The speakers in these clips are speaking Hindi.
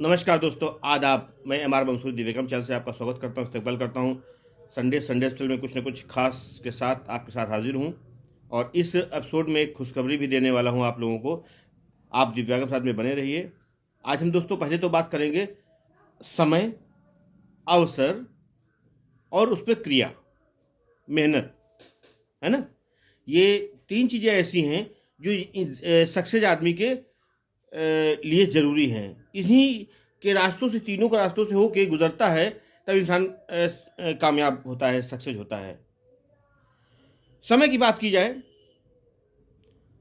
नमस्कार दोस्तों, आदाब। मैं एमआर मंसूर दिव्यकम चैनल से आपका स्वागत करता हूं, इस्तकबाल करता हूं। संडे स्पेशल में कुछ न कुछ खास के साथ आपके साथ हाजिर हूं और इस एपिसोड में एक खुशखबरी भी देने वाला हूं आप लोगों को। आप दिव्यांगम साथ में बने रहिए। आज हम दोस्तों पहले तो बात करेंगे समय, अवसर और उस पर क्रिया, मेहनत, है ना। ये तीन चीज़ें ऐसी हैं जो सक्सेस आदमी के लिए ज़रूरी हैं। इन्हीं के रास्तों से, तीनों के रास्तों से होके गुजरता है तब इंसान कामयाब होता है, सक्सेस होता है। समय की बात की जाए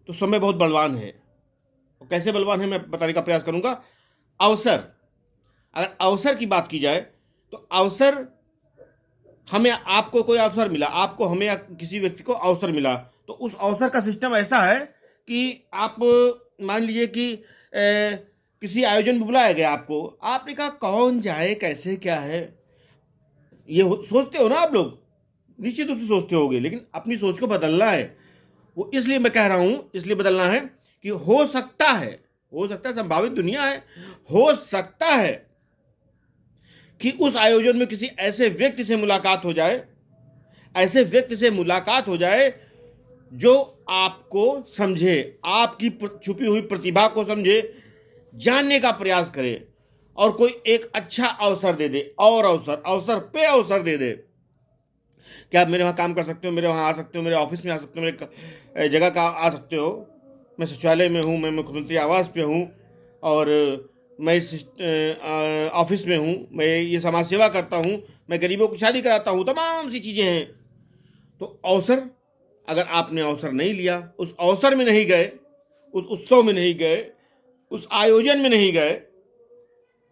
तो समय बहुत बलवान है। और कैसे बलवान है मैं बताने का प्रयास करूंगा। अवसर, अगर अवसर की बात की जाए तो अवसर, हमें, आपको कोई अवसर मिला, आपको, हमें या किसी व्यक्ति को अवसर मिला, तो उस अवसर का सिस्टम ऐसा है कि आप मान लीजिए कि किसी आयोजन में बुलाया गया आपको, आपने कहा कौन जाए, कैसे, क्या है, ये सोचते हो ना आप लोग, निश्चित रूप से सोचते होगे, लेकिन अपनी सोच को बदलना है। वो इसलिए मैं कह रहा हूं, इसलिए बदलना है कि हो सकता है, संभावित दुनिया है, हो सकता है कि उस आयोजन में किसी ऐसे व्यक्ति से मुलाकात हो जाए, जो आपको समझे, आपकी छुपी हुई प्रतिभा को समझे, जानने का प्रयास करे और कोई एक अच्छा अवसर दे दे, और अवसर पे अवसर दे दे कि आप मेरे वहाँ काम कर सकते हो, मेरे वहाँ आ सकते हो, मेरे ऑफिस में आ सकते हो, मेरे जगह का आ सकते हो, मैं सचिवालय में हूँ, मैं मुख्यमंत्री आवास पे हूँ, और मैं इस ऑफिस में हूँ, मैं ये समाज सेवा करता हूँ, मैं गरीबों की शादी कराता हूँ, तमाम सी चीज़ें हैं। तो अवसर, अगर आपने अवसर नहीं लिया, उस अवसर में नहीं गए, उस उत्सव में नहीं गए, उस आयोजन में नहीं गए,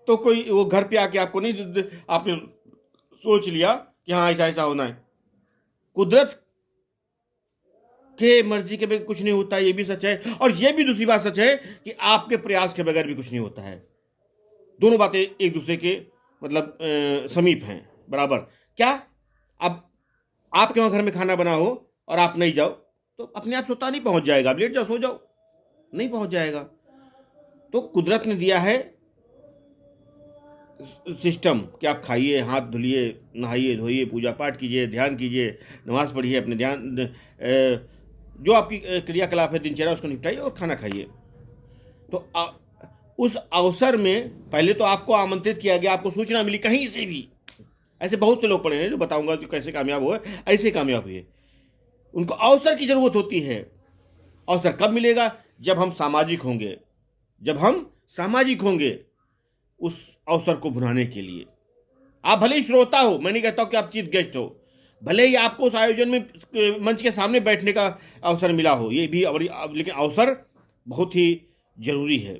तो कोई वो घर पे आके आपको नहीं, आपने सोच लिया कि हाँ ऐसा ऐसा होना है। कुदरत के मर्जी के बगैर कुछ नहीं होता, ये भी सच है। और ये भी दूसरी बात सच है कि आपके प्रयास के बगैर भी कुछ नहीं होता है। दोनों बातें एक दूसरे के मतलब समीप हैं, बराबर। क्या अब आपके वहाँ घर में खाना बना हो और आप नहीं जाओ तो अपने आप सोता नहीं पहुंच जाएगा, लेट जाओ, सो जाओ, नहीं पहुंच जाएगा। तो कुदरत ने दिया है सिस्टम कि आप खाइए, हाथ धुलिए, नहाइए धोइए, पूजा पाठ कीजिए, ध्यान कीजिए, नमाज पढ़िए, अपने ध्यान जो आपकी क्रियाकलाप है दिनचर्या उसको निपटाइए और खाना खाइए। तो उस अवसर में पहले तो आपको आमंत्रित किया गया, आपको सूचना मिली कहीं से भी। ऐसे बहुत से लोग पड़े हैं जो बताऊंगा जो कैसे कामयाब हुए, ऐसे कामयाब हुए। उनको अवसर की जरूरत होती है। अवसर कब मिलेगा? जब हम सामाजिक होंगे, उस अवसर को भुनाने के लिए। आप भले ही श्रोता हो, मैं नहीं कहता हूं कि आप चीफ गेस्ट हो, भले ही आपको उस आयोजन में मंच के सामने बैठने का अवसर मिला हो, ये भी, लेकिन अवसर बहुत ही जरूरी है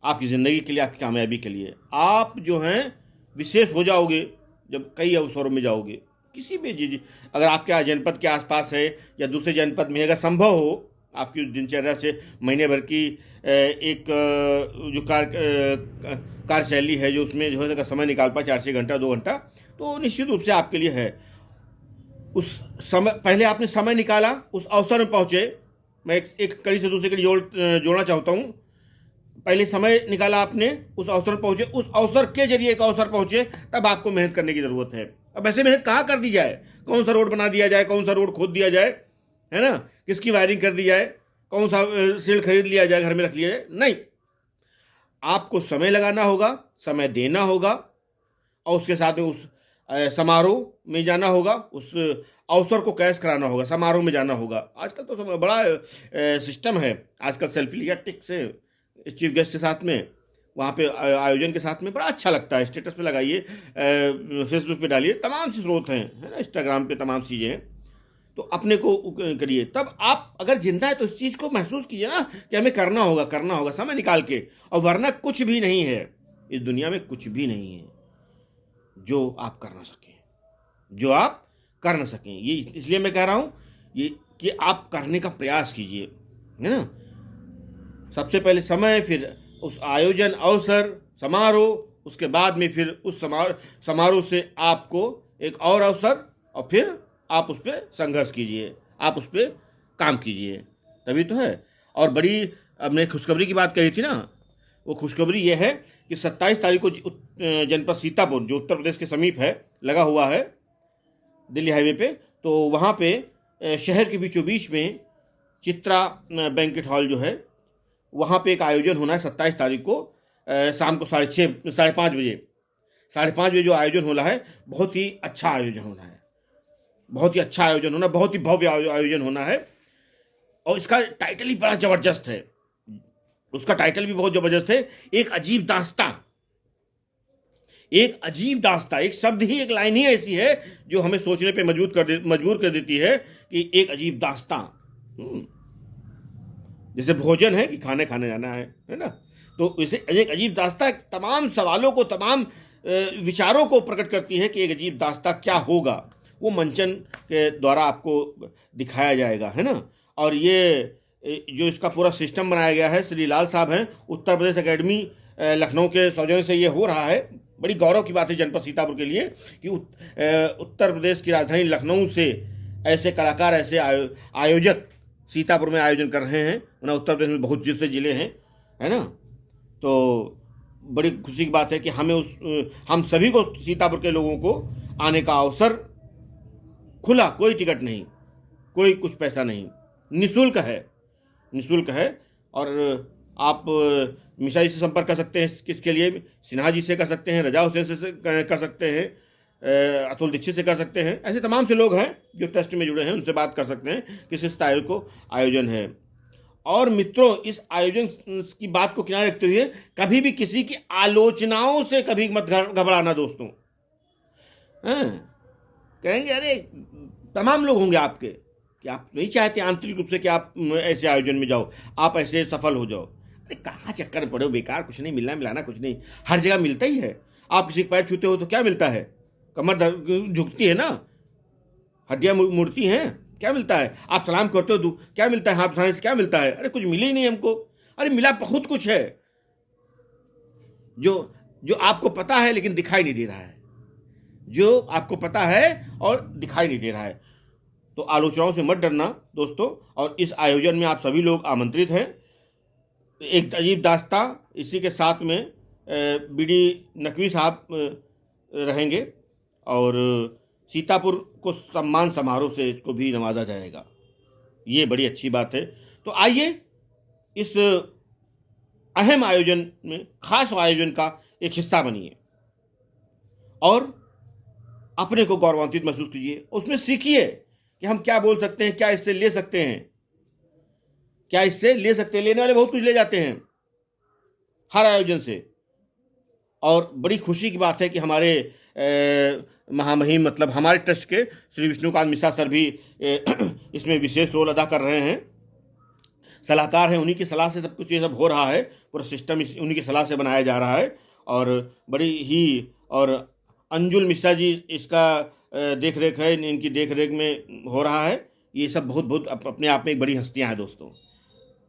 आपकी ज़िंदगी के लिए, आपकी कामयाबी के लिए। आप जो हैं विशेष हो जाओगे जब कई अवसरों में जाओगे। किसी भी चीज, अगर आपके जनपद के आसपास है या दूसरे जनपद में, अगर संभव हो आपकी दिनचर्या से महीने भर की एक जो कार्यशैली है, जो उसमें जो है अगर समय निकाल पाए 4-6 घंटा, 2 घंटा, तो निश्चित रूप से आपके लिए है। उस समय, पहले आपने समय निकाला, उस अवसर में पहुंचे। मैं एक कड़ी से दूसरी कड़ी जोड़ना चाहता हूं। पहले समय निकाला आपने, उस अवसर पर पहुंचे, उस अवसर के जरिए एक अवसर पहुंचे, तब आपको मेहनत करने की जरूरत है। अब ऐसे मेहनत कहाँ कर दी जाए? कौन सा रोड बना दिया जाए, कौन सा रोड खोद दिया जाए, है ना, किसकी वायरिंग कर दी जाए, कौन सा सील खरीद लिया जाए, घर में रख लिया जाए? नहीं, आपको समय लगाना होगा, समय देना होगा, और उसके साथ में उस समारोह में जाना होगा, उस अवसर को कैश कराना होगा, समारोह में जाना होगा। आजकल तो बड़ा सिस्टम है, आजकल सेल्फी लिया टिक से चीफ गेस्ट के साथ में, वहाँ पे आयोजन के साथ में, बड़ा अच्छा लगता है। स्टेटस पे लगाइए, फेसबुक पे डालिए, तमाम से स्रोत हैं, है ना, इंस्टाग्राम पे तमाम चीज़ें हैं। तो अपने को करिए। तब आप अगर जिंदा है तो इस चीज़ को महसूस कीजिए ना कि हमें करना होगा समय निकाल के। और वरना कुछ भी नहीं है इस दुनिया में, कुछ भी नहीं है जो आप कर ना सकें, ये इसलिए मैं कह रहा हूँ ये कि आप करने का प्रयास कीजिए, है ना। सबसे पहले समय, फिर उस आयोजन, अवसर, समारोह, उसके बाद में फिर उस समारोह से आपको एक और अवसर, और फिर आप उस पर संघर्ष कीजिए, आप उस पर काम कीजिए, तभी तो है। और बड़ी, अब मैं खुशखबरी की बात कही थी ना, वो खुशखबरी ये है कि 27 तारीख को जनपद सीतापुर, जो उत्तर प्रदेश के समीप है, लगा हुआ है दिल्ली हाईवे पे, तो वहाँ पे शहर के बीचों बीच में चित्रा बैंकेट हॉल जो है, वहाँ पे एक आयोजन होना है 27 तारीख को शाम को 6:30 5:30 बजे। 5:30 बजे जो आयोजन होना है, बहुत ही अच्छा आयोजन होना है, बहुत ही अच्छा आयोजन होना, बहुत ही भव्य आयोजन होना है। और इसका टाइटल ही बड़ा ज़बरदस्त है, उसका टाइटल भी बहुत ज़बरदस्त है, एक अजीब दास्तां। एक अजीब दास्तां, एक शब्द ही, एक लाइन ही ऐसी है जो हमें सोचने पे मजबूर कर देती है कि एक अजीब दास्तां। जैसे भोजन है कि खाने जाना है ना, तो इसे एक अजीब दास्तां तमाम सवालों को, तमाम विचारों को प्रकट करती है कि एक अजीब दास्तां क्या होगा, वो मंचन के द्वारा आपको दिखाया जाएगा, है ना। और ये जो इसका पूरा सिस्टम बनाया गया है, श्री लाल साहब हैं, उत्तर प्रदेश एकेडमी लखनऊ के सौजन्य से ये हो रहा है। बड़ी गौरव की बात है जनपद सीतापुर के लिए कि उत्तर प्रदेश की राजधानी लखनऊ से ऐसे कलाकार, ऐसे आयोजक सीतापुर में आयोजन कर रहे हैं ना। उत्तर प्रदेश में बहुत से जिले हैं, है ना, तो बड़ी खुशी की बात है कि हम सभी को, सीतापुर के लोगों को आने का अवसर खुला, कोई टिकट नहीं, कोई कुछ पैसा नहीं, निःशुल्क है। और आप मिश्रा जी से संपर्क कर सकते हैं, किसके लिए, सिन्हा जी से कर सकते हैं, रजा हुसैन से कर सकते हैं, अतुल दीक्षित से कर सकते हैं, ऐसे तमाम से लोग हैं जो ट्रस्ट में जुड़े हैं, उनसे बात कर सकते हैं कि इस तारीख को आयोजन है। और मित्रों, इस आयोजन की बात को किनारे रखते हुए कभी भी किसी की आलोचनाओं से कभी मत घबराना दोस्तों। कहेंगे अरे, तमाम लोग होंगे आपके कि आप नहीं चाहते आंतरिक रूप से कि आप ऐसे आयोजन में जाओ, आप ऐसे सफल हो जाओ। अरे कहाँ चक्कर में पड़े हो, बेकार, कुछ नहीं मिलाना कुछ नहीं, हर जगह मिलता ही है। आप किसी पैर छूते हो तो क्या मिलता है, कमर झुकती है ना, हड्डियाँ मुड़ती हैं, क्या मिलता है। आप सलाम करते हो तो क्या मिलता है, हाथ उठाने से क्या मिलता है, अरे कुछ मिले ही नहीं हमको। अरे मिला बहुत कुछ है जो आपको पता है लेकिन दिखाई नहीं दे रहा है, जो आपको पता है और दिखाई नहीं दे रहा है। तो आलोचनाओं से मत डरना दोस्तों, और इस आयोजन में आप सभी लोग आमंत्रित हैं। एक अजीब दास्तां, इसी के साथ में बीडी नकवी साहब रहेंगे, और सीतापुर को सम्मान समारोह से इसको भी नवाजा जाएगा, ये बड़ी अच्छी बात है। तो आइए इस अहम आयोजन में, खास आयोजन का एक हिस्सा बनिए और अपने को गौरवान्वित महसूस कीजिए, उसमें सीखिए कि हम क्या बोल सकते हैं, क्या इससे ले सकते हैं, क्या इससे ले सकते हैं। लेने वाले बहुत कुछ ले जाते हैं हर आयोजन से, और बड़ी खुशी की बात है कि हमारे महामहिम, मतलब हमारे ट्रस्ट के श्री विष्णुकांत मिश्रा सर भी इसमें विशेष रोल अदा कर रहे हैं, सलाहकार हैं, उन्हीं की सलाह से सब कुछ ये सब हो रहा है, पूरा सिस्टम उन्हीं की सलाह से बनाया जा रहा है। और बड़ी ही, और अंजुल मिश्रा जी इसका देख रेख है, इनकी देख रेख में हो रहा है। ये सब बहुत अपने आप में एक बड़ी हस्तियां हैं दोस्तों,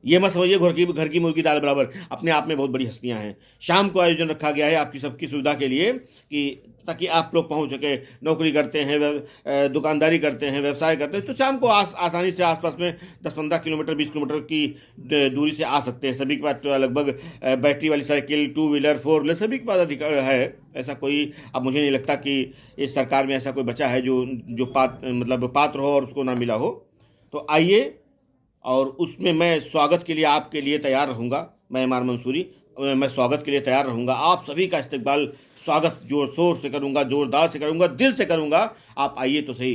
ये मत समझिए घर की मुर्गी दाल बराबर, अपने आप में बहुत बड़ी हस्तियां हैं। शाम को आयोजन रखा गया है आपकी सबकी सुविधा के लिए, कि ताकि आप लोग पहुंच सके, नौकरी करते हैं, दुकानदारी करते हैं, व्यवसाय करते हैं, तो शाम को आसानी से आसपास में 10-15 किलोमीटर 20 किलोमीटर की दूरी से आ सकते हैं। सभी के पास लगभग बैटरी वाली साइकिल, 2 व्हीलर 4 व्हीलर सभी के पास अधिकार है। ऐसा कोई, अब मुझे नहीं लगता कि इस सरकार में ऐसा कोई बचा है जो पात्र हो और उसको ना मिला हो। तो आइए, और उसमें मैं स्वागत के लिए आपके लिए तैयार रहूँगा। मैं इमाम मंसूरी, मैं स्वागत के लिए तैयार रहूँगा। आप सभी का इस्तकबाल, स्वागत जोर शोर से करूँगा, जोरदार से करूँगा, दिल से करूँगा। आप आइए तो सही।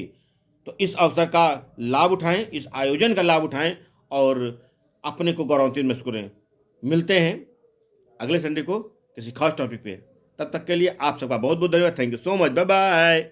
तो इस अवसर का लाभ उठाएं, इस आयोजन का लाभ उठाएं और अपने को गौरवान्वित महसूस करें। मिलते हैं अगले संडे को किसी खास टॉपिक पे। तब तक के लिए आप सबका बहुत बहुत धन्यवाद। Thank you so much, bye bye.